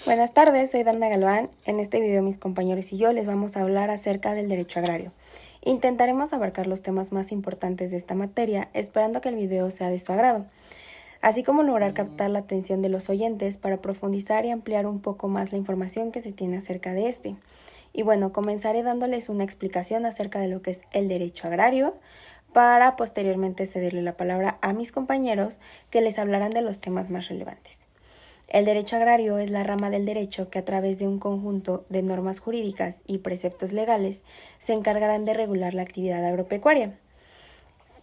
Buenas tardes, soy Dana Galván. En este video mis compañeros y yo les vamos a hablar acerca del derecho agrario. Intentaremos abarcar los temas más importantes de esta materia, esperando que el video sea de su agrado, así como lograr captar la atención de los oyentes para profundizar y ampliar un poco más la información que se tiene acerca de este. Y bueno, comenzaré dándoles una explicación acerca de lo que es el derecho agrario, para posteriormente cederle la palabra a mis compañeros que les hablarán de los temas más relevantes. El derecho agrario es la rama del derecho que a través de un conjunto de normas jurídicas y preceptos legales se encargarán de regular la actividad agropecuaria.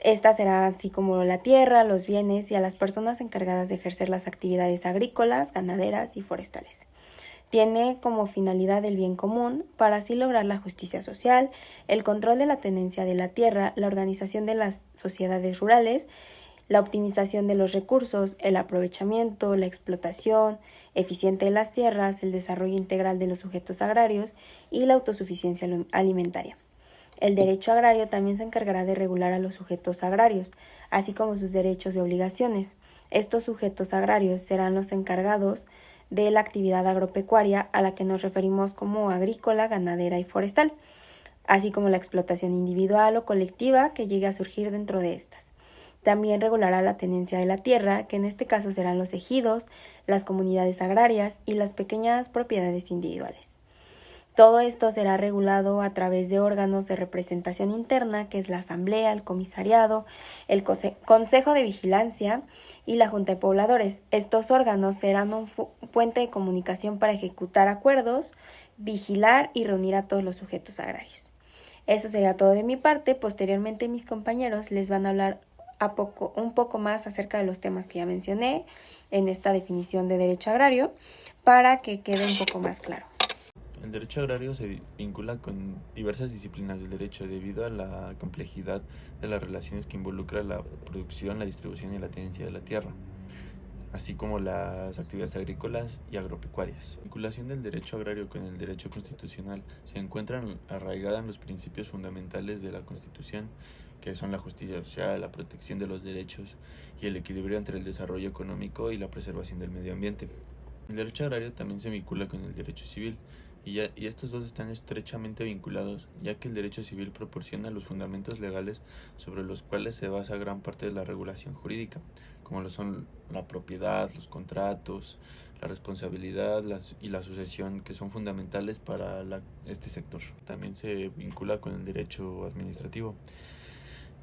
Esta será así como la tierra, los bienes y a las personas encargadas de ejercer las actividades agrícolas, ganaderas y forestales. Tiene como finalidad el bien común para así lograr la justicia social, el control de la tenencia de la tierra, la organización de las sociedades rurales, la optimización de los recursos, el aprovechamiento, la explotación eficiente de las tierras, el desarrollo integral de los sujetos agrarios y la autosuficiencia alimentaria. El derecho agrario también se encargará de regular a los sujetos agrarios, así como sus derechos y obligaciones. Estos sujetos agrarios serán los encargados de la actividad agropecuaria a la que nos referimos como agrícola, ganadera y forestal, así como la explotación individual o colectiva que llegue a surgir dentro de estas. También regulará la tenencia de la tierra, que en este caso serán los ejidos, las comunidades agrarias y las pequeñas propiedades individuales. Todo esto será regulado a través de órganos de representación interna, que es la Asamblea, el Comisariado, el Consejo de Vigilancia y la Junta de Pobladores. Estos órganos serán un puente de comunicación para ejecutar acuerdos, vigilar y reunir a todos los sujetos agrarios. Eso sería todo de mi parte. Posteriormente mis compañeros les van a hablar un poco más acerca de los temas que ya mencioné en esta definición de derecho agrario para que quede un poco más claro. El derecho agrario se vincula con diversas disciplinas del derecho debido a la complejidad de las relaciones que involucra la producción, la distribución y la tenencia de la tierra, así como las actividades agrícolas y agropecuarias. La vinculación del derecho agrario con el derecho constitucional se encuentra arraigada en los principios fundamentales de la Constitución, que son la justicia social, la protección de los derechos y el equilibrio entre el desarrollo económico y la preservación del medio ambiente. El derecho agrario también se vincula con el derecho civil, y estos dos están estrechamente vinculados, ya que el derecho civil proporciona los fundamentos legales sobre los cuales se basa gran parte de la regulación jurídica, como lo son la propiedad, los contratos, la responsabilidad y la sucesión, que son fundamentales para este sector. También se vincula con el derecho administrativo,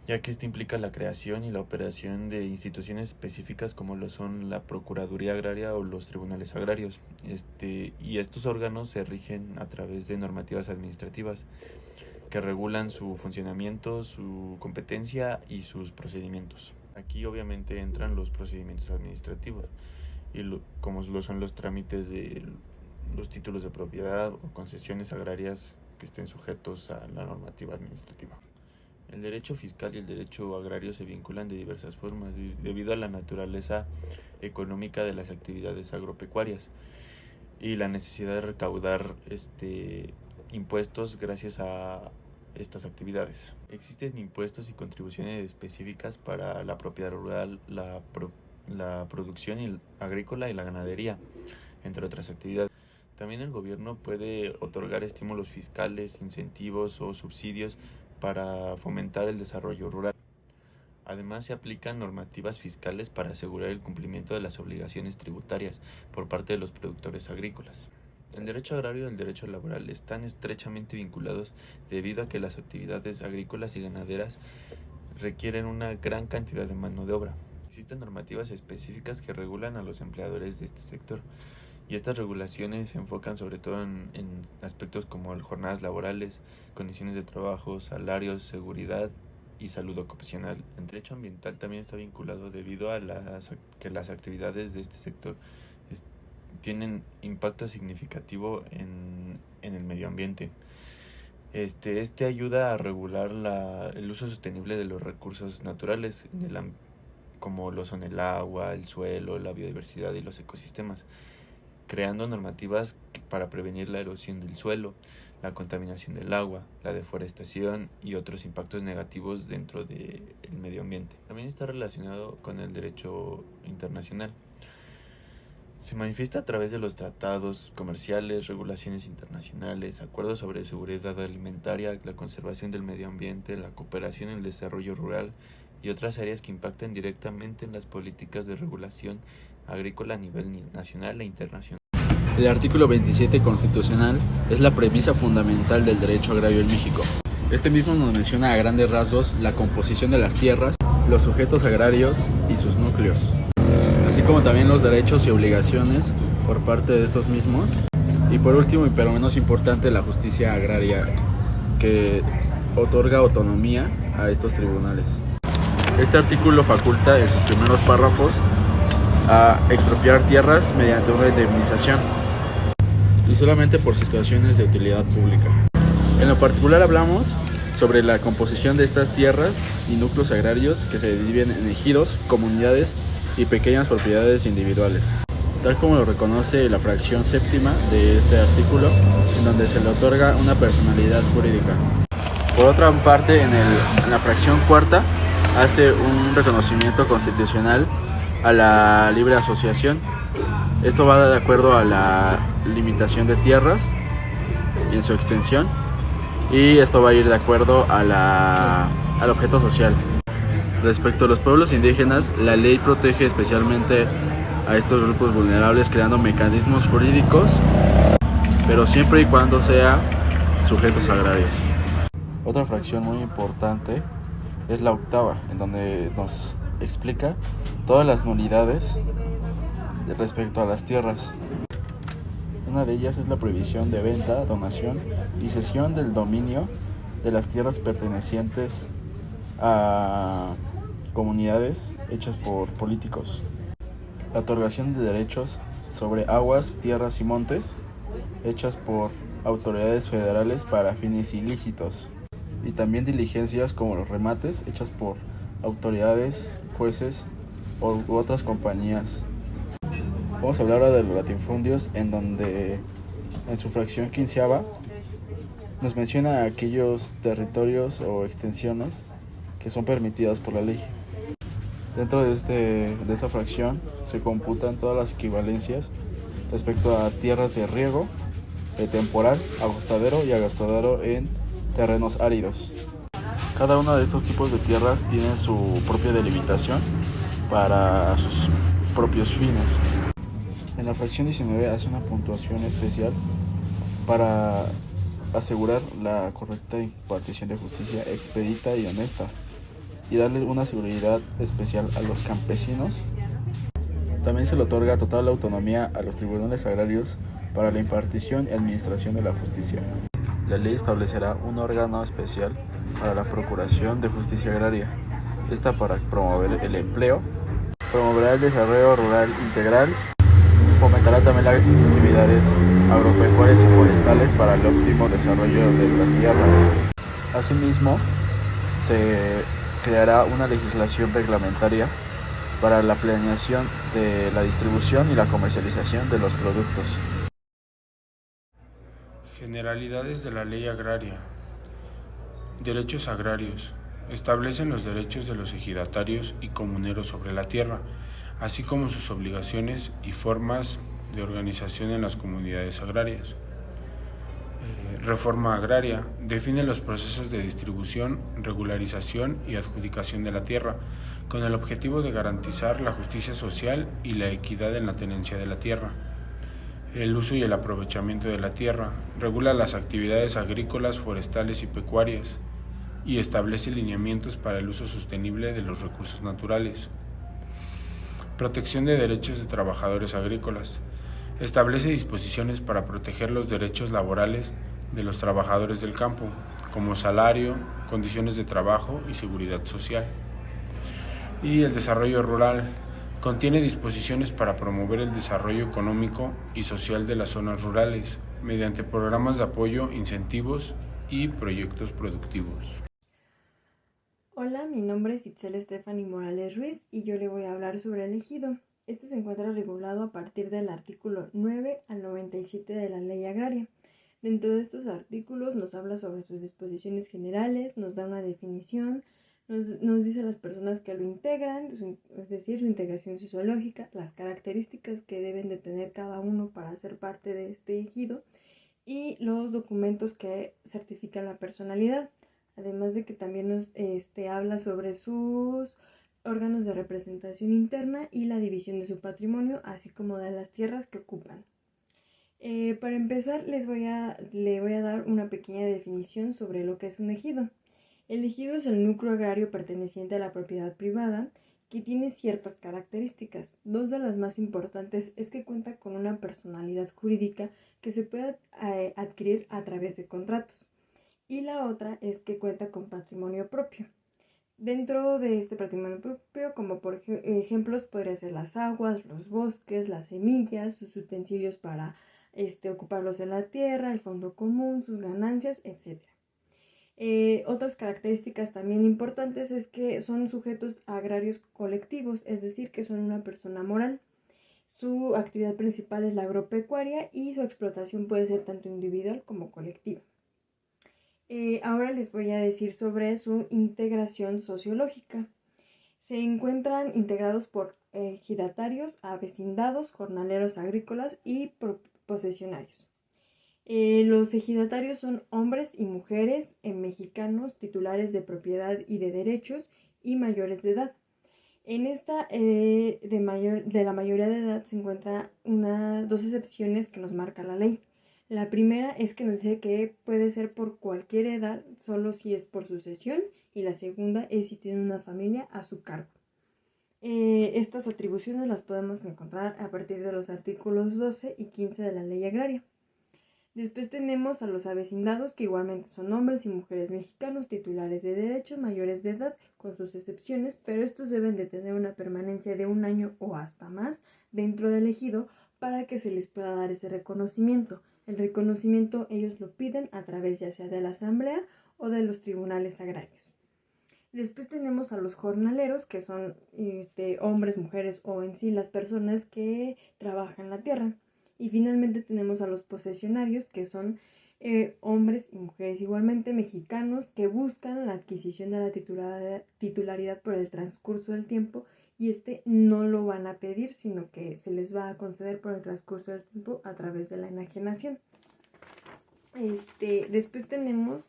ya que este implica la creación y la operación de instituciones específicas como lo son la Procuraduría Agraria o los tribunales agrarios. Y estos órganos se rigen a través de normativas administrativas que regulan su funcionamiento, su competencia y sus procedimientos. Aquí obviamente entran los procedimientos administrativos, como lo son los trámites de los títulos de propiedad o concesiones agrarias que estén sujetos a la normativa administrativa. El derecho fiscal y el derecho agrario se vinculan de diversas formas debido a la naturaleza económica de las actividades agropecuarias y la necesidad de recaudar impuestos gracias a estas actividades. Existen impuestos y contribuciones específicas para la propiedad rural, la producción agrícola y la ganadería, entre otras actividades. También el gobierno puede otorgar estímulos fiscales, incentivos o subsidios para fomentar el desarrollo rural. Además, se aplican normativas fiscales para asegurar el cumplimiento de las obligaciones tributarias por parte de los productores agrícolas. El derecho agrario y el derecho laboral están estrechamente vinculados debido a que las actividades agrícolas y ganaderas requieren una gran cantidad de mano de obra. Existen normativas específicas que regulan a los empleadores de este sector, y estas regulaciones se enfocan sobre todo en aspectos como jornadas laborales, condiciones de trabajo, salarios, seguridad y salud ocupacional. El derecho ambiental también está vinculado debido a que las actividades de este sector tienen impacto significativo en el medio ambiente. Este ayuda a regular el uso sostenible de los recursos naturales, como lo son el agua, el suelo, la biodiversidad y los ecosistemas, creando normativas para prevenir la erosión del suelo, la contaminación del agua, la deforestación y otros impactos negativos dentro del medio ambiente. También está relacionado con el derecho internacional. Se manifiesta a través de los tratados comerciales, regulaciones internacionales, acuerdos sobre seguridad alimentaria, la conservación del medio ambiente, la cooperación en el desarrollo rural y otras áreas que impactan directamente en las políticas de regulación agrícola a nivel nacional e internacional. El artículo 27 constitucional es la premisa fundamental del derecho agrario en México. Este mismo nos menciona a grandes rasgos la composición de las tierras, los sujetos agrarios y sus núcleos, así como también los derechos y obligaciones por parte de estos mismos. Y por último, y pero menos importante, la justicia agraria, que otorga autonomía a estos tribunales. Este artículo faculta en sus primeros párrafos a expropiar tierras mediante una indemnización y solamente por situaciones de utilidad pública. En lo particular hablamos sobre la composición de estas tierras y núcleos agrarios que se dividen en ejidos, comunidades y pequeñas propiedades individuales, tal como lo reconoce la fracción séptima de este artículo, en donde se le otorga una personalidad jurídica. Por otra parte, en la fracción cuarta hace un reconocimiento constitucional a la libre asociación. Esto va de acuerdo a la limitación de tierras y en su extensión, y esto va a ir de acuerdo al objeto social. Respecto a los pueblos indígenas, la ley protege especialmente a estos grupos vulnerables creando mecanismos jurídicos, pero siempre y cuando sean sujetos agrarios. Otra fracción muy importante es la octava, en donde nos explica todas las nulidades respecto a las tierras. Una de ellas es la prohibición de venta, donación y cesión del dominio de las tierras pertenecientes a comunidades hechas por políticos. La otorgación de derechos sobre aguas, tierras y montes hechas por autoridades federales para fines ilícitos. Y también diligencias como los remates hechas por autoridades, jueces u otras compañías. Vamos a hablar ahora de los latifundios, en donde en su fracción quinceava nos menciona aquellos territorios o extensiones que son permitidas por la ley. Dentro de esta fracción se computan todas las equivalencias respecto a tierras de riego, temporal, agostadero y agostadero en terrenos áridos. Cada uno de estos tipos de tierras tiene su propia delimitación para sus propios fines. En la fracción 19 hace una puntuación especial para asegurar la correcta impartición de justicia expedita y honesta y darle una seguridad especial a los campesinos. También se le otorga total autonomía a los tribunales agrarios para la impartición y administración de la justicia. La ley establecerá un órgano especial para la procuración de justicia agraria, esta para promover el empleo, promoverá el desarrollo rural integral, fomentará también las actividades agropecuarias y forestales para el óptimo desarrollo de las tierras. Asimismo, se creará una legislación reglamentaria para la planeación de la distribución y la comercialización de los productos. Generalidades de la ley agraria. Derechos agrarios. Establecen los derechos de los ejidatarios y comuneros sobre la tierra, así como sus obligaciones y formas de organización en las comunidades agrarias. Reforma agraria. Define los procesos de distribución, regularización y adjudicación de la tierra, con el objetivo de garantizar la justicia social y la equidad en la tenencia de la tierra. El uso y el aprovechamiento de la tierra. Regula las actividades agrícolas, forestales y pecuarias y establece lineamientos para el uso sostenible de los recursos naturales. Protección de derechos de trabajadores agrícolas. Establece disposiciones para proteger los derechos laborales de los trabajadores del campo, como salario, condiciones de trabajo y seguridad social. Y el desarrollo rural. Contiene disposiciones para promover el desarrollo económico y social de las zonas rurales, mediante programas de apoyo, incentivos y proyectos productivos. Hola, mi nombre es Itzel Stephanie Morales Ruiz y yo le voy a hablar sobre el ejido. Este se encuentra regulado a partir del artículo 9 al 97 de la Ley Agraria. Dentro de estos artículos nos habla sobre sus disposiciones generales, nos da una definición, Nos dice las personas que lo integran, es decir, su integración sociológica, las características que deben de tener cada uno para ser parte de este ejido y los documentos que certifican la personalidad. Además de que también nos habla sobre sus órganos de representación interna y la división de su patrimonio, así como de las tierras que ocupan. Para empezar, le voy a dar una pequeña definición sobre lo que es un ejido. El ejido es el núcleo agrario perteneciente a la propiedad privada que tiene ciertas características. Dos de las más importantes es que cuenta con una personalidad jurídica que se puede adquirir a través de contratos. Y la otra es que cuenta con patrimonio propio. Dentro de este patrimonio propio, como por ejemplos, podría ser las aguas, los bosques, las semillas, sus utensilios para ocuparlos en la tierra, el fondo común, sus ganancias, etc. Otras características también importantes es que son sujetos agrarios colectivos, es decir, que son una persona moral. Su actividad principal es la agropecuaria y su explotación puede ser tanto individual como colectiva. Ahora les voy a decir sobre su integración sociológica. Se encuentran integrados por ejidatarios, avecindados, jornaleros agrícolas y posesionarios. Los ejidatarios son hombres y mujeres mexicanos titulares de propiedad y de derechos y mayores de edad. En esta de la mayoría de edad se encuentran dos excepciones que nos marca la ley. La primera es que nos dice que puede ser por cualquier edad, solo si es por sucesión, y la segunda es si tiene una familia a su cargo. Estas atribuciones las podemos encontrar a partir de los artículos 12 y 15 de la Ley Agraria. Después tenemos a los avecindados, que igualmente son hombres y mujeres mexicanos titulares de derechos mayores de edad, con sus excepciones, pero estos deben de tener una permanencia de 1 año o hasta más dentro del ejido para que se les pueda dar ese reconocimiento. El reconocimiento ellos lo piden a través ya sea de la asamblea o de los tribunales agrarios. Después tenemos a los jornaleros, que son hombres, mujeres o en sí las personas que trabajan la tierra. Y finalmente tenemos a los posesionarios, que son hombres y mujeres igualmente mexicanos que buscan la adquisición de la titularidad por el transcurso del tiempo y no lo van a pedir, sino que se les va a conceder por el transcurso del tiempo a través de la enajenación. Después tenemos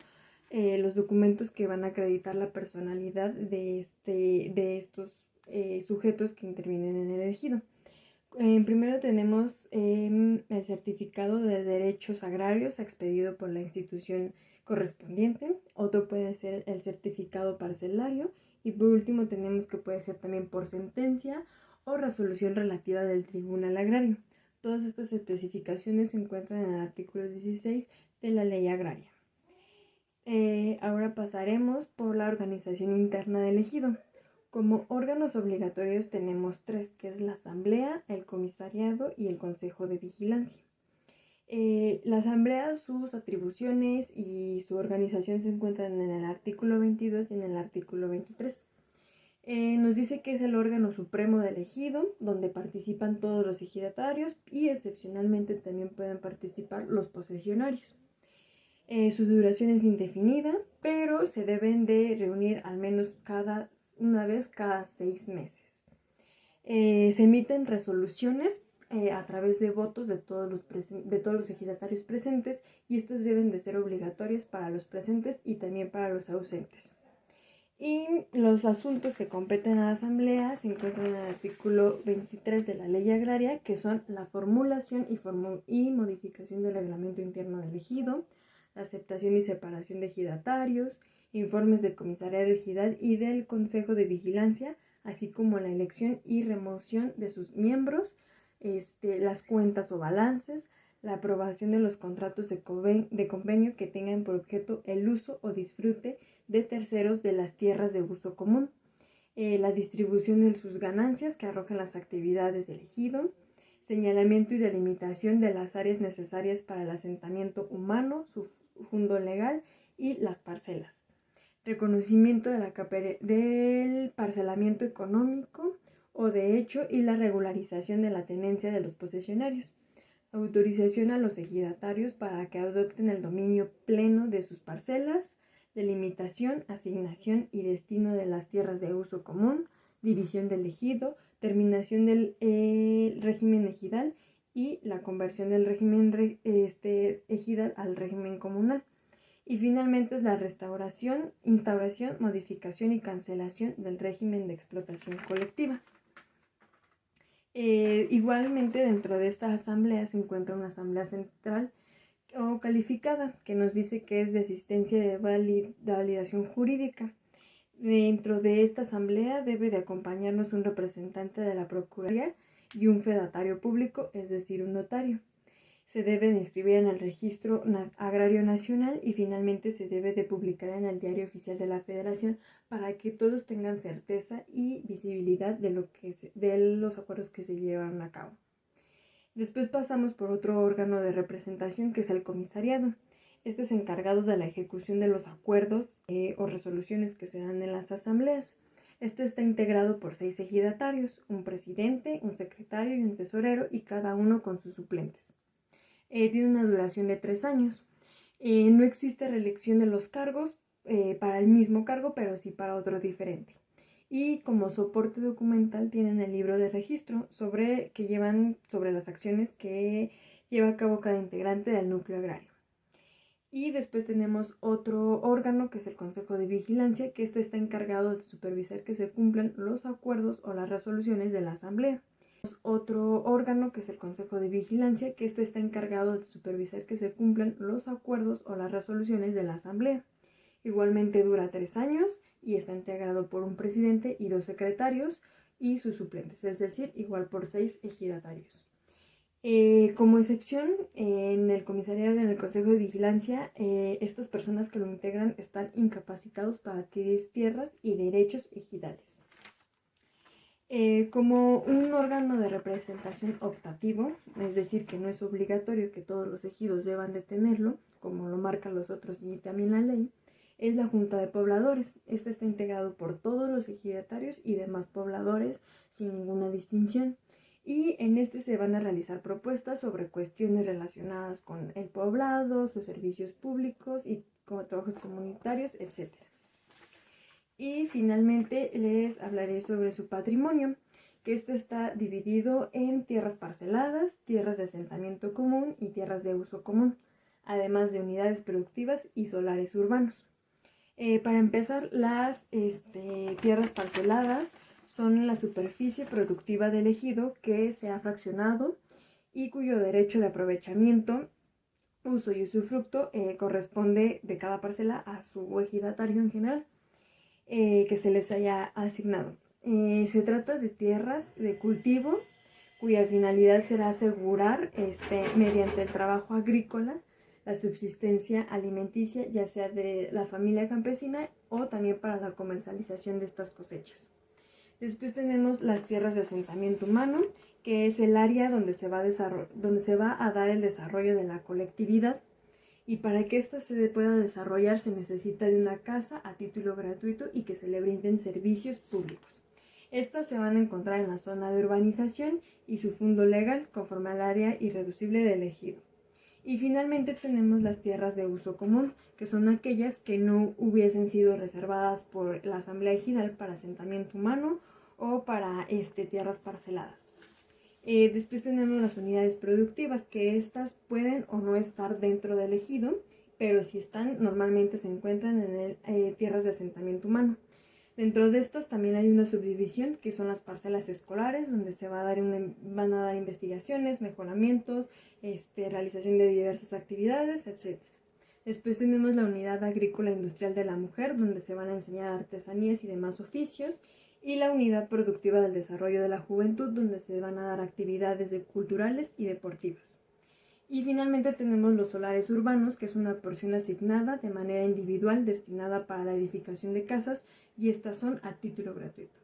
los documentos que van a acreditar la personalidad de estos sujetos que intervienen en el ejido. Primero tenemos el certificado de derechos agrarios expedido por la institución correspondiente. Otro puede ser el certificado parcelario. Y por último tenemos que puede ser también por sentencia o resolución relativa del Tribunal Agrario. Todas estas especificaciones se encuentran en el artículo 16 de la Ley Agraria. Ahora pasaremos por la organización interna del ejido. Como órganos obligatorios tenemos 3, que es la asamblea, el comisariado y el consejo de vigilancia. La asamblea, sus atribuciones y su organización se encuentran en el artículo 22 y en el artículo 23. Nos dice que es el órgano supremo del ejido, donde participan todos los ejidatarios y excepcionalmente también pueden participar los posesionarios. Su duración es indefinida, pero se deben de reunir al menos una vez cada 6 meses. Se emiten resoluciones a través de votos de todos los ejidatarios presentes y estas deben de ser obligatorias para los presentes y también para los ausentes. Y los asuntos que competen a la asamblea se encuentran en el artículo 23 de la Ley Agraria, que son la formulación y modificación del reglamento interno del ejido, la aceptación y separación de ejidatarios, informes del comisariado de ejidad y del consejo de vigilancia, así como la elección y remoción de sus miembros, las cuentas o balances, la aprobación de los contratos de convenio que tengan por objeto el uso o disfrute de terceros de las tierras de uso común, la distribución de sus ganancias que arrojan las actividades del ejido, señalamiento y delimitación de las áreas necesarias para el asentamiento humano, su fundo legal y las parcelas, reconocimiento del parcelamiento económico o de hecho y la regularización de la tenencia de los posesionarios, autorización a los ejidatarios para que adopten el dominio pleno de sus parcelas, delimitación, asignación y destino de las tierras de uso común, división del ejido, terminación del régimen ejidal y la conversión del régimen ejidal al régimen comunal. Y finalmente es la restauración, instauración, modificación y cancelación del régimen de explotación colectiva. Igualmente dentro de esta asamblea se encuentra una asamblea central o calificada que nos dice que es de asistencia de validación jurídica. Dentro de esta asamblea debe de acompañarnos un representante de la Procuraduría y un fedatario público, es decir, un notario. Se debe de inscribir en el Registro Agrario Nacional y finalmente se debe de publicar en el Diario Oficial de la Federación para que todos tengan certeza y visibilidad de los acuerdos que se llevan a cabo. Después pasamos por otro órgano de representación que es el comisariado. Este es encargado de la ejecución de los acuerdos o resoluciones que se dan en las asambleas. Este está integrado por 6 ejidatarios, un presidente, un secretario y un tesorero, y cada uno con sus suplentes. Tiene una duración de 3 años. No existe reelección de los cargos para el mismo cargo, pero sí para otro diferente. Y como soporte documental tienen el libro de registro sobre las acciones que lleva a cabo cada integrante del núcleo agrario. Y después tenemos otro órgano que es el Consejo de Vigilancia, que está encargado de supervisar que se cumplan los acuerdos o las resoluciones de la asamblea. Otro órgano que es el Consejo de Vigilancia, que está encargado de supervisar que se cumplan los acuerdos o las resoluciones de la asamblea. Igualmente dura 3 años y está integrado por un presidente y 2 secretarios y sus suplentes, es decir, igual por 6 ejidatarios. Como excepción, en el comisariado y en el Consejo de Vigilancia, estas personas que lo integran están incapacitados para adquirir tierras y derechos ejidales. Como un órgano de representación optativo, es decir, que no es obligatorio que todos los ejidos deban de tenerlo, como lo marcan los otros y también la ley, es la Junta de Pobladores. Esta está integrado por todos los ejidatarios y demás pobladores sin ninguna distinción. Y en este se van a realizar propuestas sobre cuestiones relacionadas con el poblado, sus servicios públicos y con trabajos comunitarios, etc. Y finalmente les hablaré sobre su patrimonio, que está dividido en tierras parceladas, tierras de asentamiento común y tierras de uso común, además de unidades productivas y solares urbanos. Para empezar, las tierras parceladas son la superficie productiva del ejido que se ha fraccionado y cuyo derecho de aprovechamiento, uso y usufructo corresponde de cada parcela a su ejidatario en general. Que se les haya asignado. Se trata de tierras de cultivo cuya finalidad será asegurar mediante el trabajo agrícola la subsistencia alimenticia, ya sea de la familia campesina o también para la comercialización de estas cosechas. Después tenemos las tierras de asentamiento humano, que es el área donde se va a dar el desarrollo de la colectividad. Y para que ésta se pueda desarrollar se necesita de una casa a título gratuito y que se le brinden servicios públicos. Estas se van a encontrar en la zona de urbanización y su fondo legal conforme al área irreducible del ejido. Y finalmente tenemos las tierras de uso común, que son aquellas que no hubiesen sido reservadas por la asamblea ejidal para asentamiento humano o para tierras parceladas. Después tenemos las unidades productivas, que estas pueden o no estar dentro del ejido, pero si están, normalmente se encuentran en tierras de asentamiento humano. Dentro de estas también hay una subdivisión, que son las parcelas escolares, donde se van a dar investigaciones, mejoramientos, realización de diversas actividades, etc. Después tenemos la unidad agrícola industrial de la mujer, donde se van a enseñar artesanías y demás oficios, y la unidad productiva del desarrollo de la juventud, donde se van a dar actividades culturales y deportivas. Y finalmente tenemos los solares urbanos, que es una porción asignada de manera individual destinada para la edificación de casas, y estas son a título gratuito.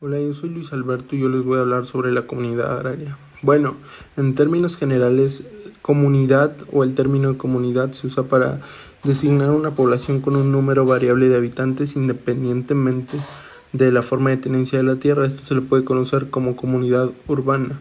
Hola, yo soy Luis Alberto y yo les voy a hablar sobre la comunidad agraria. Bueno, en términos generales, comunidad o el término de comunidad se usa para designar una población con un número variable de habitantes independientemente de la forma de tenencia de la tierra. Esto se le puede conocer como comunidad urbana.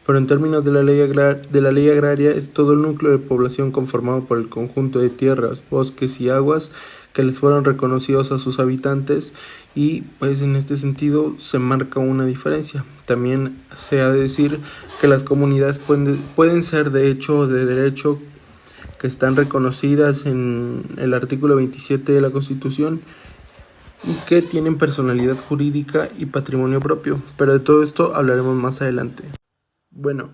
Pero en términos de la ley agraria es todo el núcleo de población conformado por el conjunto de tierras, bosques y aguas que les fueron reconocidos a sus habitantes, y pues en este sentido se marca una diferencia. También se ha de decir que las comunidades pueden ser de hecho o de derecho, que están reconocidas en el artículo 27 de la Constitución y que tienen personalidad jurídica y patrimonio propio, pero de todo esto hablaremos más adelante. Bueno,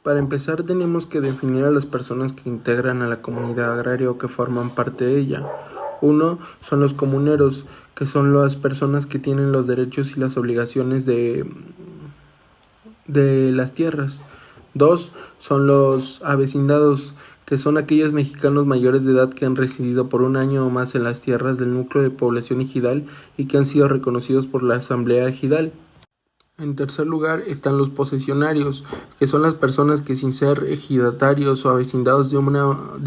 para empezar tenemos que definir a las personas que integran a la comunidad agraria o que forman parte de ella. Uno son los comuneros, que son las personas que tienen los derechos y las obligaciones de las tierras. Dos son los avecindados, que son aquellos mexicanos mayores de edad que han residido por un año o más en las tierras del núcleo de población ejidal y que han sido reconocidos por la asamblea ejidal. En tercer lugar están los posesionarios, que son las personas que sin ser ejidatarios o avecindados de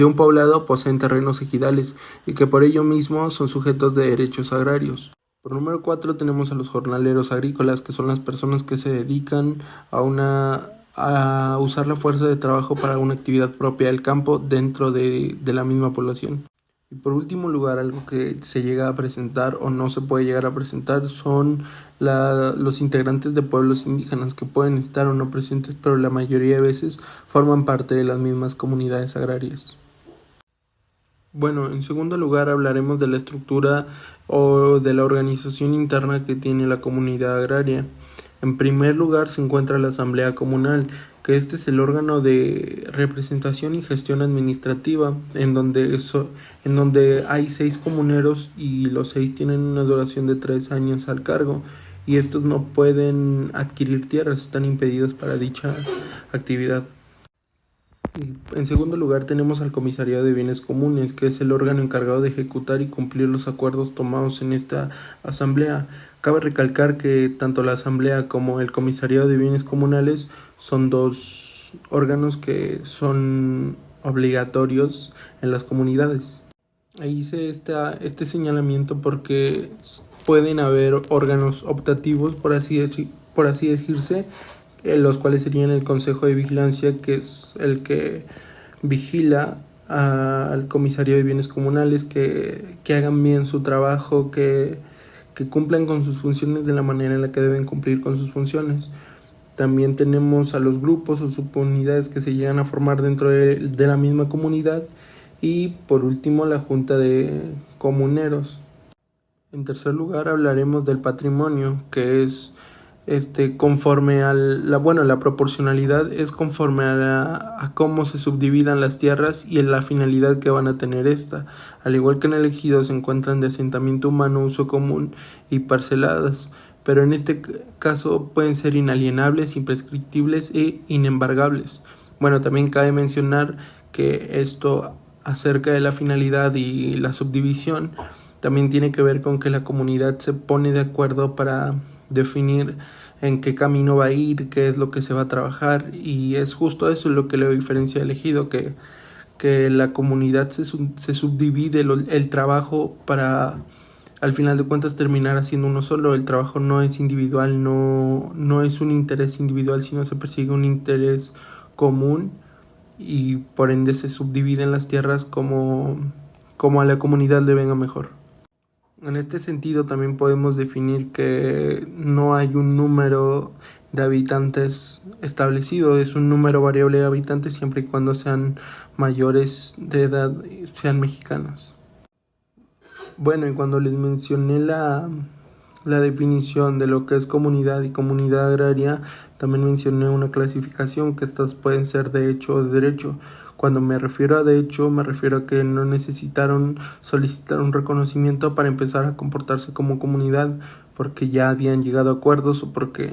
un poblado poseen terrenos ejidales y que por ello mismo son sujetos de derechos agrarios. Por número 4 tenemos a los jornaleros agrícolas, que son las personas que se dedican a usar la fuerza de trabajo para una actividad propia del campo dentro de la misma población. Y por último lugar, algo que se llega a presentar o no se puede llegar a presentar son los integrantes de pueblos indígenas, que pueden estar o no presentes, pero la mayoría de veces forman parte de las mismas comunidades agrarias. Bueno, en segundo lugar hablaremos de la estructura o de la organización interna que tiene la comunidad agraria. En primer lugar se encuentra la Asamblea Comunal, que este es el órgano de representación y gestión administrativa, en donde hay 6 comuneros y los 6 tienen una duración de 3 años al cargo, y estos no pueden adquirir tierras, están impedidos para dicha actividad. En segundo lugar tenemos al Comisariado de Bienes Comunes, que es el órgano encargado de ejecutar y cumplir los acuerdos tomados en esta asamblea. Cabe recalcar que tanto la asamblea como el Comisariado de Bienes Comunales son 2 órganos que son obligatorios en las comunidades. Ahí hice este señalamiento porque pueden haber órganos optativos, por así decirse, los cuales serían el Consejo de Vigilancia, que es el que vigila al Comisario de Bienes Comunales, que hagan bien su trabajo, que cumplan con sus funciones de la manera en la que deben cumplir con sus funciones. También tenemos a los grupos o subunidades que se llegan a formar dentro de la misma comunidad, y por último la Junta de Comuneros. En tercer lugar hablaremos del patrimonio, que es conforme a la proporcionalidad es conforme a cómo se subdividan las tierras y en la finalidad que van a tener esta. Al igual que en el ejido se encuentran de asentamiento humano, uso común y parceladas, pero en este caso pueden ser inalienables, imprescriptibles e inembargables. Bueno, también cabe mencionar que esto acerca de la finalidad y la subdivisión también tiene que ver con que la comunidad se pone de acuerdo para definir en qué camino va a ir, qué es lo que se va a trabajar, y es justo eso lo que le diferencia al ejido, que la comunidad se subdivide el trabajo para al final de cuentas terminar haciendo uno solo. El trabajo no es individual, no es un interés individual, sino se persigue un interés común, y por ende se subdividen las tierras como a la comunidad le venga mejor. En este sentido también podemos definir que no hay un número de habitantes establecido, es un número variable de habitantes siempre y cuando sean mayores de edad, sean mexicanos. Bueno, y cuando les mencioné la definición de lo que es comunidad y comunidad agraria, también mencioné una clasificación, que estas pueden ser de hecho o de derecho. Cuando me refiero a de hecho, me refiero a que no necesitaron solicitar un reconocimiento para empezar a comportarse como comunidad, porque ya habían llegado a acuerdos o porque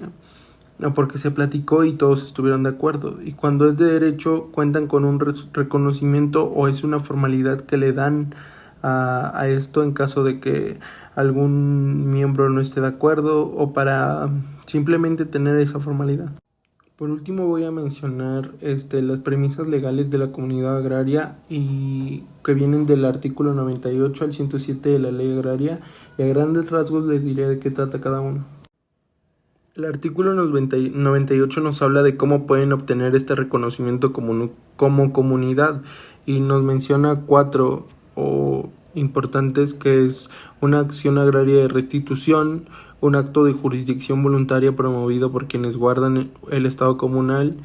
se platicó y todos estuvieron de acuerdo. Y cuando es de derecho, cuentan con un reconocimiento o es una formalidad que le dan a esto en caso de que algún miembro no esté de acuerdo o para simplemente tener esa formalidad. Por último voy a mencionar las premisas legales de la comunidad agraria, y que vienen del artículo 98 al 107 de la ley agraria, y a grandes rasgos les diré de qué trata cada uno. El artículo 98 nos habla de cómo pueden obtener este reconocimiento como comunidad, y nos menciona 4 importantes, que es una acción agraria de restitución, un acto de jurisdicción voluntaria promovido por quienes guardan el estado comunal,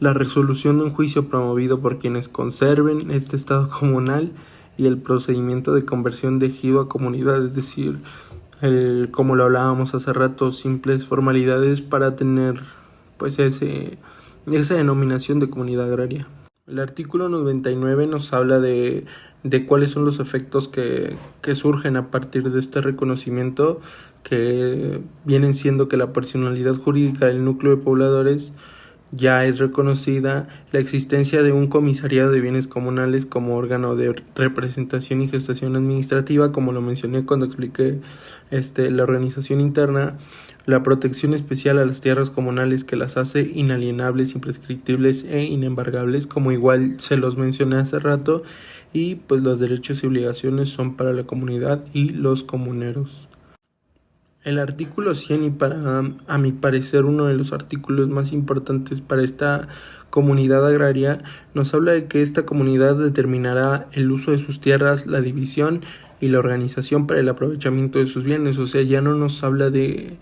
la resolución de un juicio promovido por quienes conserven este estado comunal y el procedimiento de conversión de ejido a comunidad, es decir, como lo hablábamos hace rato, simples formalidades para tener pues esa denominación de comunidad agraria. El artículo 99 nos habla de cuáles son los efectos que surgen a partir de este reconocimiento, que vienen siendo que la personalidad jurídica del núcleo de pobladores ya es reconocida, la existencia de un comisariado de bienes comunales como órgano de representación y gestación administrativa, como lo mencioné cuando expliqué la organización interna, la protección especial a las tierras comunales que las hace inalienables, imprescriptibles e inembargables, como igual se los mencioné hace rato, y pues los derechos y obligaciones son para la comunidad y los comuneros. El artículo 100, y a mi parecer uno de los artículos más importantes para esta comunidad agraria, nos habla de que esta comunidad determinará el uso de sus tierras, la división y la organización para el aprovechamiento de sus bienes. O sea, ya no nos habla de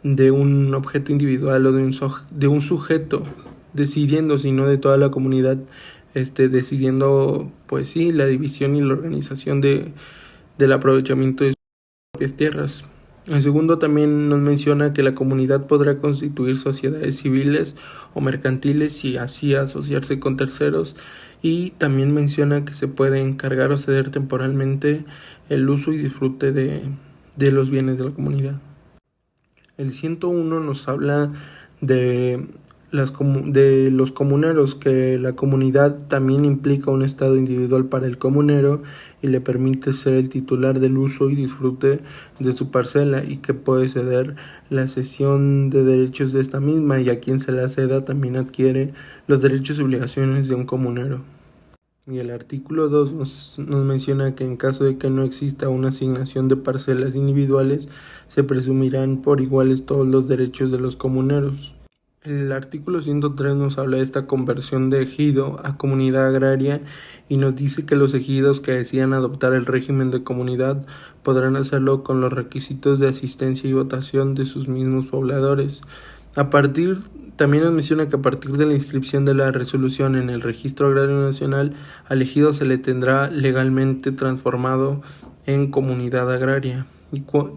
un objeto individual o de un sujeto decidiendo, sino de toda la comunidad decidiendo, pues sí, la división y la organización del aprovechamiento de sus propias tierras. El segundo también nos menciona que la comunidad podrá constituir sociedades civiles o mercantiles y así asociarse con terceros, y también menciona que se puede encargar o ceder temporalmente el uso y disfrute de los bienes de la comunidad. El 101 nos habla de los comuneros, que la comunidad también implica un estado individual para el comunero y le permite ser el titular del uso y disfrute de su parcela, y que puede ceder la cesión de derechos de esta misma, y a quien se la ceda también adquiere los derechos y obligaciones de un comunero. Y el artículo 2 nos menciona que en caso de que no exista una asignación de parcelas individuales, se presumirán por iguales todos los derechos de los comuneros. El artículo 103 nos habla de esta conversión de ejido a comunidad agraria y nos dice que los ejidos que decidan adoptar el régimen de comunidad podrán hacerlo con los requisitos de asistencia y votación de sus mismos pobladores. También nos menciona que a partir de la inscripción de la resolución en el Registro Agrario Nacional, al ejido se le tendrá legalmente transformado en comunidad agraria.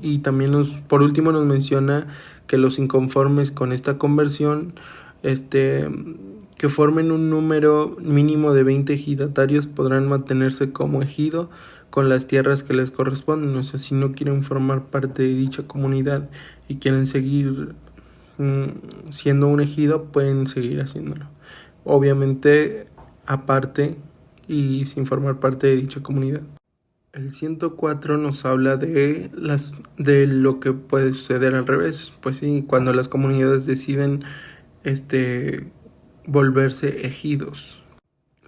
Y también por último nos menciona que los inconformes con esta conversión, que formen un número mínimo de 20 ejidatarios, podrán mantenerse como ejido con las tierras que les corresponden. O sea, si no quieren formar parte de dicha comunidad y quieren seguir siendo un ejido, pueden seguir haciéndolo. Obviamente aparte y sin formar parte de dicha comunidad. El 104 nos habla de lo que puede suceder al revés. Pues sí, cuando las comunidades deciden volverse ejidos.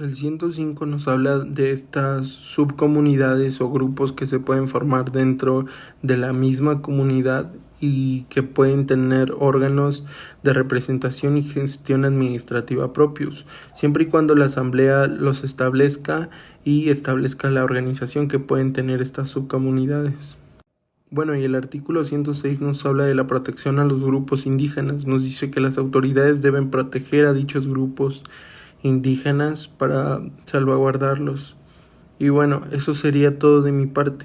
El 105 nos habla de estas subcomunidades o grupos que se pueden formar dentro de la misma comunidad y que pueden tener órganos de representación y gestión administrativa propios, siempre y cuando la asamblea los establezca y establezca la organización que pueden tener estas subcomunidades. Bueno, y el artículo 106 nos habla de la protección a los grupos indígenas. Nos dice que las autoridades deben proteger a dichos grupos indígenas para salvaguardarlos. Y bueno, eso sería todo de mi parte.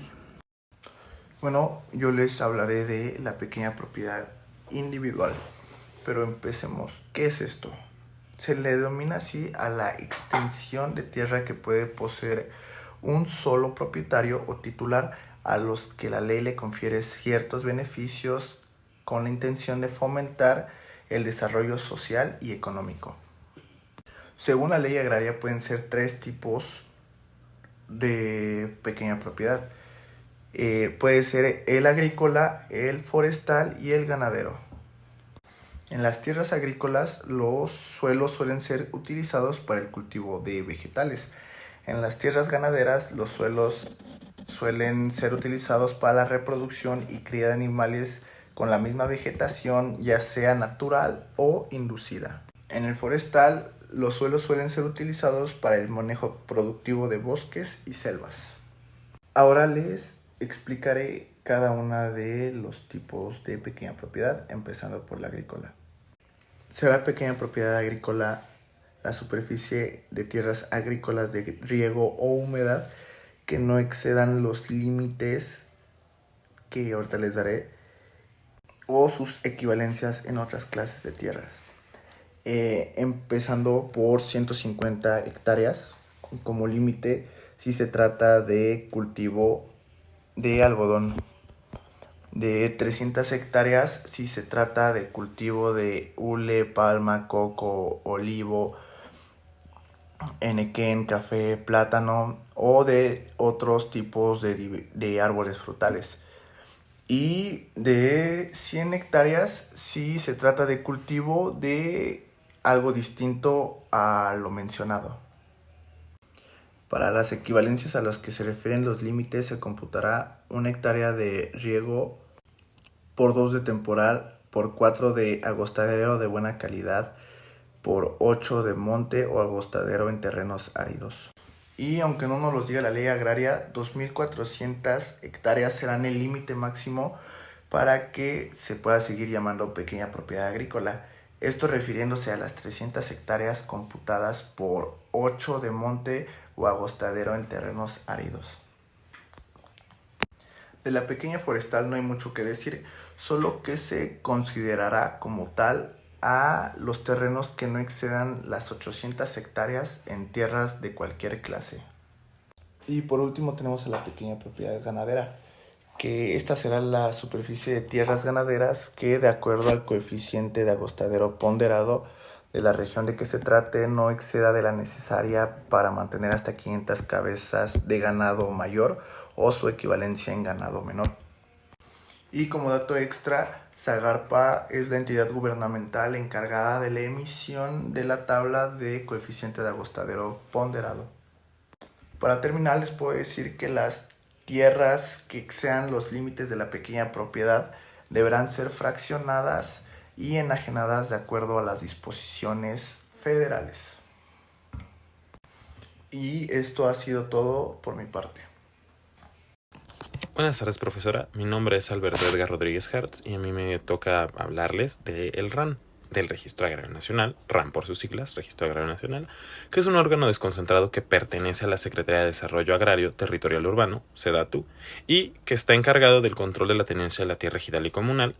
Bueno, yo les hablaré de la pequeña propiedad individual, pero empecemos. ¿Qué es esto? Se le denomina así a la extensión de tierra que puede poseer un solo propietario o titular, a los que la ley le confiere ciertos beneficios con la intención de fomentar el desarrollo social y económico. Según la ley agraria, pueden ser 3 tipos de pequeña propiedad. Puede ser el agrícola, el forestal y el ganadero. En las tierras agrícolas, los suelos suelen ser utilizados para el cultivo de vegetales. En las tierras ganaderas, los suelos suelen ser utilizados para la reproducción y cría de animales con la misma vegetación, ya sea natural o inducida. En el forestal, los suelos suelen ser utilizados para el manejo productivo de bosques y selvas. Ahora les explicaré cada una de los tipos de pequeña propiedad, empezando por la agrícola. Será pequeña propiedad agrícola la superficie de tierras agrícolas de riego o humedad que no excedan los límites que ahorita les daré o sus equivalencias en otras clases de tierras. Empezando por 150 hectáreas como límite si se trata de cultivo de algodón, de 300 hectáreas si se trata de cultivo de hule, palma, coco, olivo, enequén, café, plátano o de otros tipos de árboles frutales. Y de 100 hectáreas si se trata de cultivo de algo distinto a lo mencionado. Para las equivalencias a las que se refieren los límites se computará 1 hectárea de riego por 2 de temporal, por 4 de agostadero de buena calidad, por 8 de monte o agostadero en terrenos áridos. Y aunque no nos los diga la ley agraria, 2.400 hectáreas serán el límite máximo para que se pueda seguir llamando pequeña propiedad agrícola. Esto refiriéndose a las 300 hectáreas computadas por 8 de monte o agostadero en terrenos áridos. De la pequeña forestal no hay mucho que decir, solo que se considerará como tal a los terrenos que no excedan las 800 hectáreas en tierras de cualquier clase. Y por último tenemos a la pequeña propiedad ganadera, que esta será la superficie de tierras ganaderas que, de acuerdo al coeficiente de agostadero ponderado de la región de que se trate, no exceda de la necesaria para mantener hasta 500 cabezas de ganado mayor o su equivalencia en ganado menor. Y como dato extra, Zagarpa es la entidad gubernamental encargada de la emisión de la tabla de coeficiente de agostadero ponderado. Para terminar, les puedo decir que las tierras que excedan los límites de la pequeña propiedad deberán ser fraccionadas y enajenadas de acuerdo a las disposiciones federales. Y esto ha sido todo por mi parte. Buenas tardes, profesora. Mi nombre es Alberto Edgar Rodríguez Hertz y a mí me toca hablarles del RAN, del Registro Agrario Nacional, RAN por sus siglas, Registro Agrario Nacional, que es un órgano desconcentrado que pertenece a la Secretaría de Desarrollo Agrario Territorial Urbano, SEDATU, y que está encargado del control de la tenencia de la tierra ejidal y comunal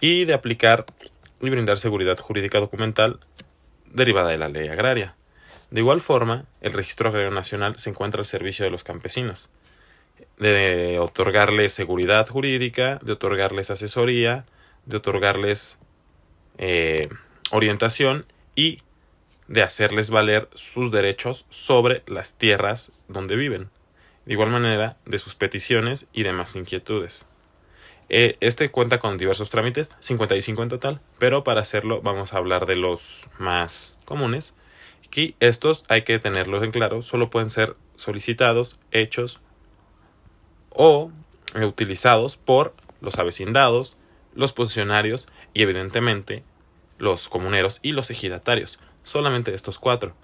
y de aplicar y brindar seguridad jurídica documental derivada de la ley agraria. De igual forma, el Registro Agrario Nacional se encuentra al servicio de los campesinos, de otorgarles seguridad jurídica, de otorgarles asesoría, de otorgarles orientación y de hacerles valer sus derechos sobre las tierras donde viven. De igual manera, de sus peticiones y demás inquietudes. Este cuenta con diversos trámites, 55 en total, pero para hacerlo vamos a hablar de los más comunes. Y estos hay que tenerlos en claro, solo pueden ser solicitados, hechos o utilizados por los avecindados, los posesionarios y evidentemente los comuneros y los ejidatarios. Solamente estos 4.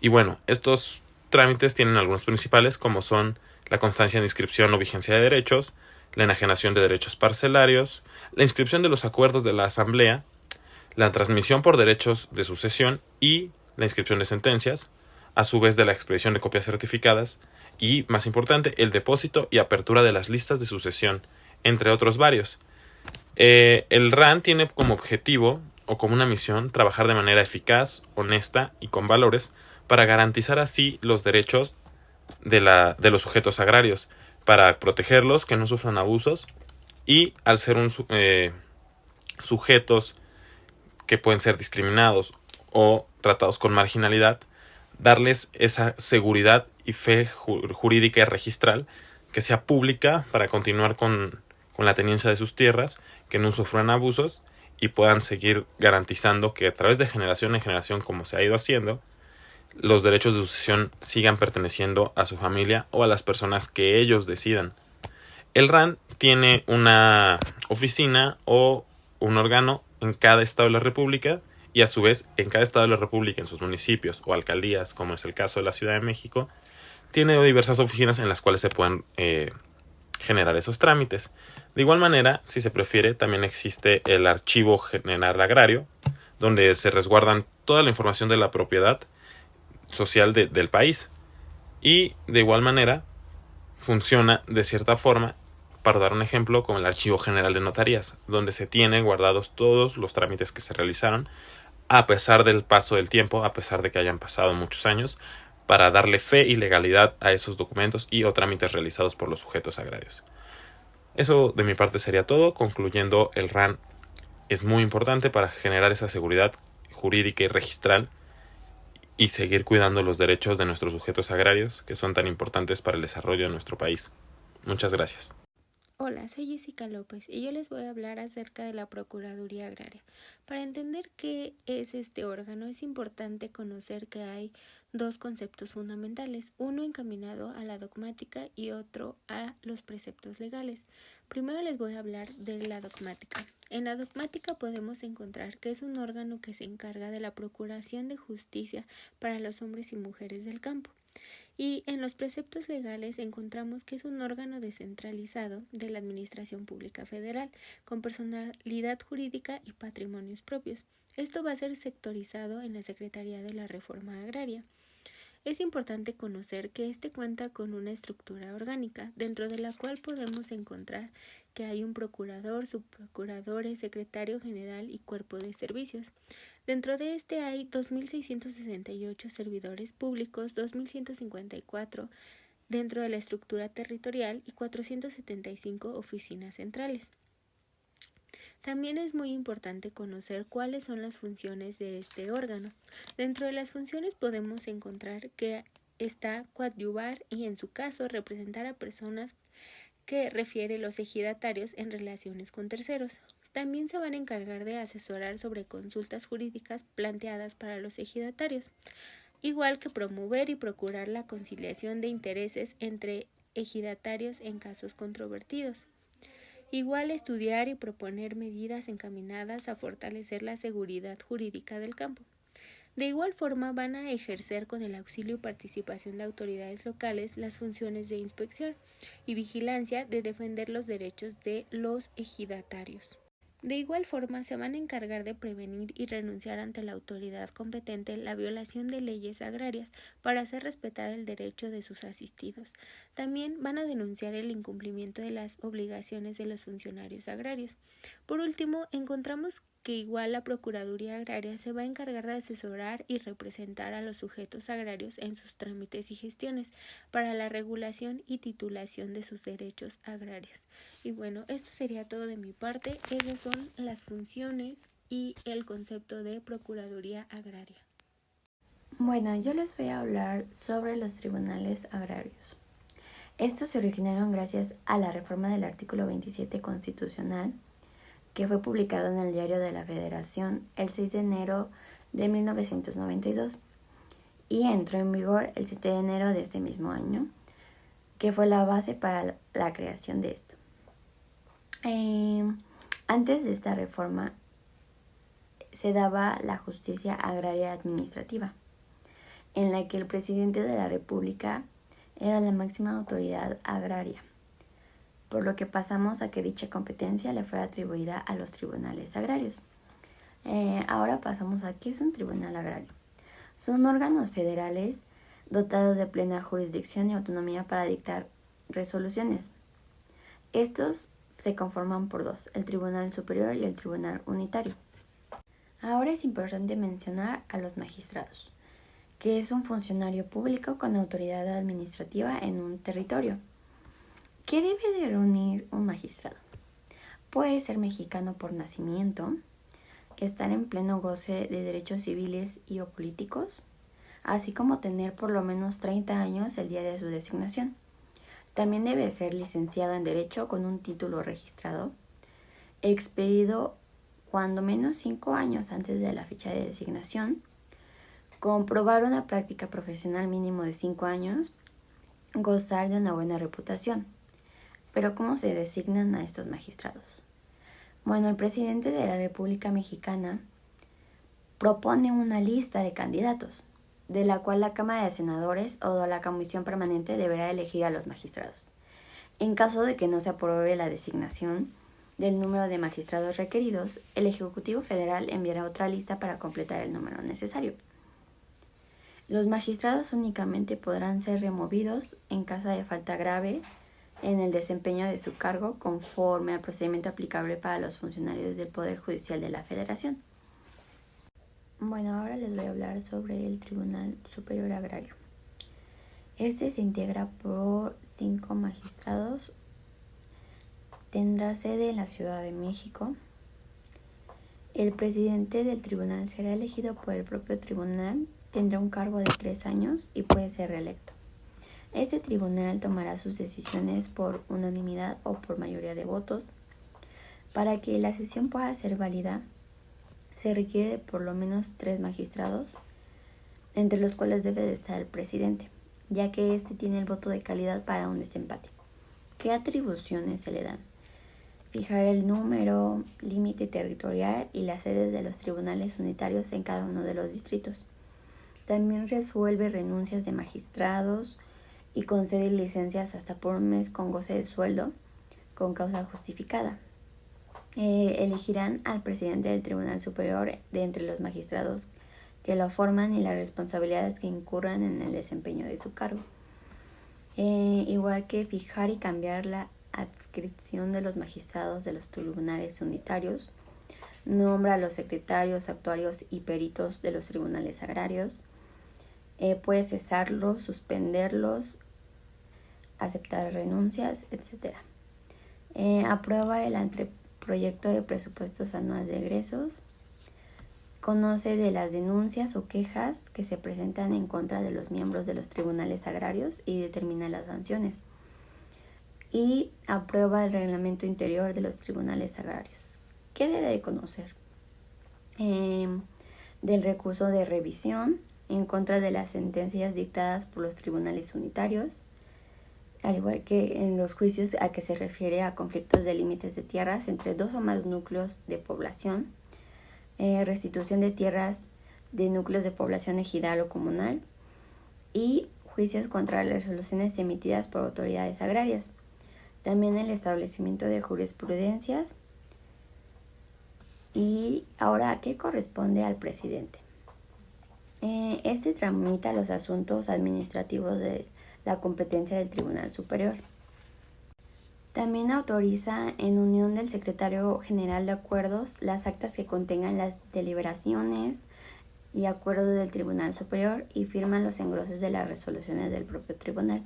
Y bueno, estos trámites tienen algunos principales como son la constancia de inscripción o vigencia de derechos, la enajenación de derechos parcelarios, la inscripción de los acuerdos de la asamblea, la transmisión por derechos de sucesión y la inscripción de sentencias, a su vez de la expedición de copias certificadas y, más importante, el depósito y apertura de las listas de sucesión, entre otros varios. El RAN tiene como objetivo o como una misión trabajar de manera eficaz, honesta y con valores para garantizar así los derechos de los sujetos agrarios, para protegerlos, que no sufran abusos y al ser sujetos que pueden ser discriminados o tratados con marginalidad, darles esa seguridad y fe jurídica y registral que sea pública para continuar con la tenencia de sus tierras, que no sufran abusos y puedan seguir garantizando que a través de generación en generación, como se ha ido haciendo, los derechos de sucesión sigan perteneciendo a su familia o a las personas que ellos decidan. El RAN tiene una oficina o un órgano en cada estado de la República y a su vez en cada estado de la República, en sus municipios o alcaldías, como es el caso de la Ciudad de México, tiene diversas oficinas en las cuales se pueden generar esos trámites. De igual manera, si se prefiere, también existe el Archivo General Agrario, donde se resguardan toda la información de la propiedad social del país. Y de igual manera, funciona de cierta forma, para dar un ejemplo, como el Archivo General de Notarías, donde se tienen guardados todos los trámites que se realizaron, a pesar del paso del tiempo, a pesar de que hayan pasado muchos años, para darle fe y legalidad a esos documentos y o trámites realizados por los sujetos agrarios. Eso de mi parte sería todo. Concluyendo, el RAN es muy importante para generar esa seguridad jurídica y registral y seguir cuidando los derechos de nuestros sujetos agrarios, que son tan importantes para el desarrollo de nuestro país. Muchas gracias. Hola, soy Jessica López y yo les voy a hablar acerca de la Procuraduría Agraria. Para entender qué es este órgano es importante conocer que hay dos conceptos fundamentales, uno encaminado a la dogmática y otro a los preceptos legales. Primero les voy a hablar de la dogmática. En la dogmática podemos encontrar que es un órgano que se encarga de la procuración de justicia para los hombres y mujeres del campo. Y en los preceptos legales encontramos que es un órgano descentralizado de la Administración Pública Federal, con personalidad jurídica y patrimonios propios. Esto va a ser sectorizado en la Secretaría de la Reforma Agraria. Es importante conocer que este cuenta con una estructura orgánica, dentro de la cual podemos encontrar que hay un procurador, subprocuradores, secretario general y cuerpo de servicios. Dentro de este hay 2.668 servidores públicos, 2.154 dentro de la estructura territorial y 475 oficinas centrales. También es muy importante conocer cuáles son las funciones de este órgano. Dentro de las funciones podemos encontrar que está coadyuvar y en su caso representar a personas que refiere los ejidatarios en relaciones con terceros. También se van a encargar de asesorar sobre consultas jurídicas planteadas para los ejidatarios, igual que promover y procurar la conciliación de intereses entre ejidatarios en casos controvertidos. Igual estudiar y proponer medidas encaminadas a fortalecer la seguridad jurídica del campo. De igual forma van a ejercer con el auxilio y participación de autoridades locales las funciones de inspección y vigilancia de defender los derechos de los ejidatarios. De igual forma, se van a encargar de prevenir y renunciar ante la autoridad competente la violación de leyes agrarias para hacer respetar el derecho de sus asistidos. También van a denunciar el incumplimiento de las obligaciones de los funcionarios agrarios. Por último, encontramos que igual la Procuraduría Agraria se va a encargar de asesorar y representar a los sujetos agrarios en sus trámites y gestiones para la regulación y titulación de sus derechos agrarios. Y bueno, esto sería todo de mi parte. Esas son las funciones y el concepto de Procuraduría Agraria. Bueno, yo les voy a hablar sobre los tribunales agrarios. Estos se originaron gracias a la reforma del artículo 27 constitucional, que fue publicado en el Diario de la Federación el 6 de enero de 1992 y entró en vigor el 7 de enero de este mismo año, que fue la base para la creación de esto. Antes de esta reforma se daba la justicia agraria administrativa, en la que el presidente de la República era la máxima autoridad agraria, por lo que pasamos a que dicha competencia le fuera atribuida a los tribunales agrarios. Ahora pasamos a qué es un tribunal agrario. Son órganos federales dotados de plena jurisdicción y autonomía para dictar resoluciones. Estos se conforman por dos, el Tribunal Superior y el Tribunal Unitario. Ahora es importante mencionar a los magistrados, que es un funcionario público con autoridad administrativa en un territorio. ¿Qué debe de reunir un magistrado? Puede ser mexicano por nacimiento, estar en pleno goce de derechos civiles y o políticos, así como tener por lo menos 30 años el día de su designación. También debe ser licenciado en Derecho con un título registrado, expedido cuando menos 5 años antes de la fecha de designación, comprobar una práctica profesional mínimo de 5 años, gozar de una buena reputación. Pero ¿cómo se designan a estos magistrados? Bueno, el presidente de la República Mexicana propone una lista de candidatos, de la cual la Cámara de Senadores o la Comisión Permanente deberá elegir a los magistrados. En caso de que no se apruebe la designación del número de magistrados requeridos, el Ejecutivo Federal enviará otra lista para completar el número necesario. Los magistrados únicamente podrán ser removidos en caso de falta grave en el desempeño de su cargo conforme al procedimiento aplicable para los funcionarios del Poder Judicial de la Federación. Bueno, ahora les voy a hablar sobre el Tribunal Superior Agrario. Este se integra por 5 magistrados. Tendrá sede en la Ciudad de México. El presidente del tribunal será elegido por el propio tribunal, tendrá un cargo de 3 años y puede ser reelecto. Este tribunal tomará sus decisiones por unanimidad o por mayoría de votos. Para que la sesión pueda ser válida, se requiere de por lo menos 3 magistrados, entre los cuales debe de estar el presidente, ya que éste tiene el voto de calidad para un desempate. ¿Qué atribuciones se le dan? Fijar el número, límite territorial y las sedes de los tribunales unitarios en cada uno de los distritos. También resuelve renuncias de magistrados y concede licencias hasta por un mes con goce de sueldo con causa justificada. Elegirán al presidente del Tribunal Superior de entre los magistrados que lo forman y las responsabilidades que incurran en el desempeño de su cargo. Igual que fijar y cambiar la adscripción de los magistrados de los tribunales unitarios, nombra a los secretarios, actuarios y peritos de los tribunales agrarios, puede cesarlos, suspenderlos, aceptar renuncias, etc. Aprueba el anteproyecto de presupuestos anuales de egresos, conoce de las denuncias o quejas que se presentan en contra de los miembros de los tribunales agrarios y determina las sanciones. Y aprueba el reglamento interior de los tribunales agrarios. ¿Qué debe de conocer? Del recurso de revisión en contra de las sentencias dictadas por los tribunales unitarios, al igual que en los juicios a que se refiere a conflictos de límites de tierras entre 2 o más núcleos de población, restitución de tierras de núcleos de población ejidal o comunal y juicios contra las resoluciones emitidas por autoridades agrarias. También el establecimiento de jurisprudencias. Y ahora, ¿qué corresponde al presidente? Este tramita los asuntos administrativos de la competencia del Tribunal Superior. También autoriza, en unión del Secretario General de Acuerdos, las actas que contengan las deliberaciones y acuerdos del Tribunal Superior y firma los engroses de las resoluciones del propio tribunal.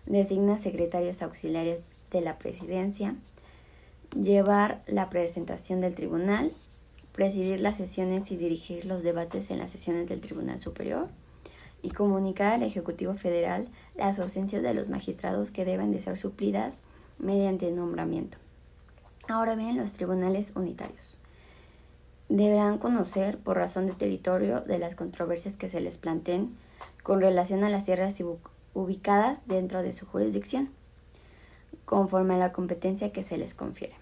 Designa secretarios auxiliares de la presidencia, llevar la presentación del tribunal, presidir las sesiones y dirigir los debates en las sesiones del Tribunal Superior y comunicar al Ejecutivo Federal las ausencias de los magistrados que deben de ser suplidas mediante nombramiento. Ahora bien, los tribunales unitarios deberán conocer, por razón de territorio, de las controversias que se les planteen con relación a las tierras ubicadas dentro de su jurisdicción, conforme a la competencia que se les confiere.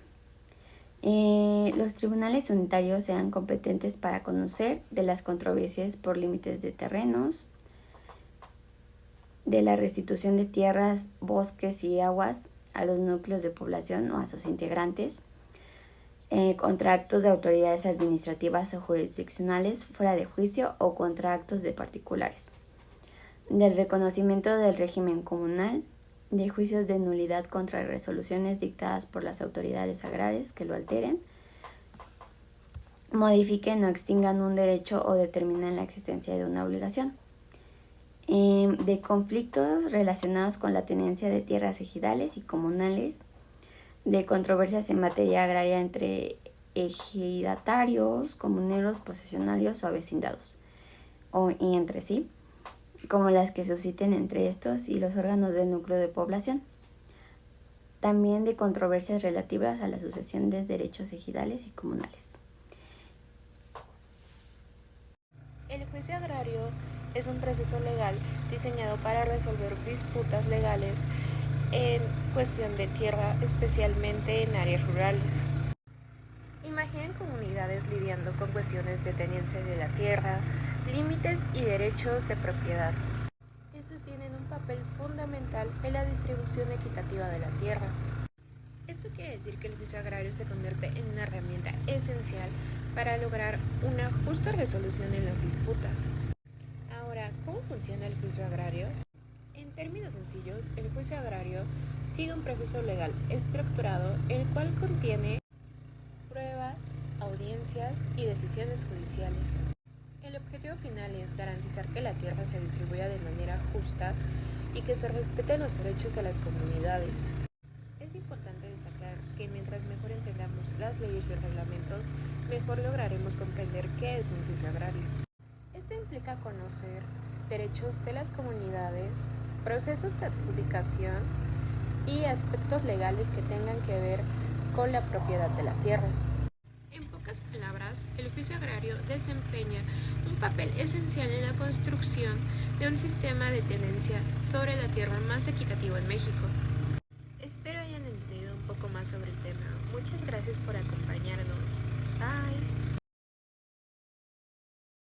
Los tribunales unitarios serán competentes para conocer de las controversias por límites de terrenos, de la restitución de tierras, bosques y aguas a los núcleos de población o a sus integrantes, contra actos de autoridades administrativas o jurisdiccionales fuera de juicio o contra actos de particulares, del reconocimiento del régimen comunal, de juicios de nulidad contra resoluciones dictadas por las autoridades agrarias que lo alteren, modifiquen o extingan un derecho o determinen la existencia de una obligación, de conflictos relacionados con la tenencia de tierras ejidales y comunales, de controversias en materia agraria entre ejidatarios, comuneros, posesionarios o avecindados, y entre sí, como las que susciten entre estos y los órganos del núcleo de población. También de controversias relativas a la sucesión de derechos ejidales y comunales. El juicio agrario es un proceso legal diseñado para resolver disputas legales en cuestión de tierra, especialmente en áreas rurales. Imaginen comunidades lidiando con cuestiones de tenencia de la tierra, límites y derechos de propiedad. Estos tienen un papel papel fundamental en la distribución equitativa de la tierra. Esto quiere decir que el juicio agrario se convierte en una herramienta esencial para lograr una justa resolución en las disputas. Ahora, ¿cómo funciona el juicio agrario? En términos sencillos, el juicio agrario sigue un proceso legal estructurado, el cual contiene pruebas, audiencias y decisiones judiciales. El objetivo final es garantizar que la tierra se distribuya de manera justa y que se respeten los derechos de las comunidades. Es importante destacar que mientras mejor entendamos las leyes y reglamentos, mejor lograremos comprender qué es un juicio agrario. Esto implica conocer derechos de las comunidades, procesos de adjudicación y aspectos legales que tengan que ver con la propiedad de la tierra. En pocas palabras, el juicio agrario desempeña un papel esencial en la construcción de un sistema de tenencia sobre la tierra más equitativo en México. Espero hayan entendido un poco más sobre el tema. Muchas gracias por acompañarnos. Bye.